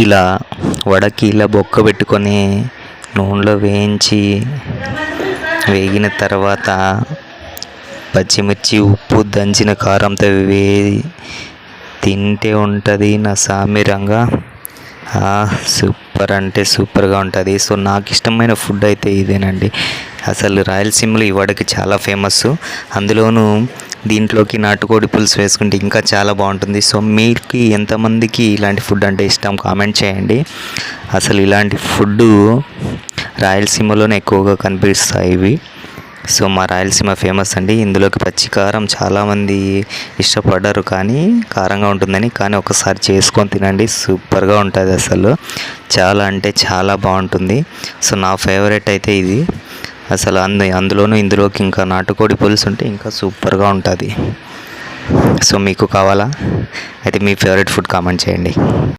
ఇలా వడకి ఇలా బొక్క పెట్టుకొని నూనెలో వేగిన తర్వాత పచ్చిమిర్చి ఉప్పు దంచిన కారంతో తింటే ఉంటుంది నా సామిరంగా. సూపర్ అంటే సూపర్గా ఉంటుంది. సో నాకు ఇష్టమైన ఫుడ్ అయితే ఇదేనండి. అసలు రాయలసీమలో ఈ వడకి చాలా ఫేమస్. అందులోనూ దీంట్లోకి నాటుకోడి పులుసు వేసుకుంటే ఇంకా చాలా బాగుంటుంది. సో మీకు ఎంతమందికి ఇలాంటి ఫుడ్ అంటే ఇష్టం కామెంట్ చేయండి. అసలు ఇలాంటి ఫుడ్డు రాయలసీమలోనే ఎక్కువగా కనిపిస్తాయి ఇవి. సో మా రాయలసీమ ఫేమస్ అండి. ఇందులోకి పచ్చికారం చాలామంది ఇష్టపడరు, కానీ కారంగా ఉంటుందని. కానీ ఒకసారి చేసుకొని తినండి, సూపర్గా ఉంటుంది. అసలు చాలా అంటే చాలా బాగుంటుంది. సో నా ఫేవరెట్ అయితే ఇది. అసలు అందులోనూ ఇందులోకి ఇంకా నాటుకోడి పులుసు ఉంటే ఇంకా సూపర్గా ఉంటుంది. సో మీకు కావాలా? అయితే మీ ఫేవరెట్ ఫుడ్ కామెంట్ చేయండి.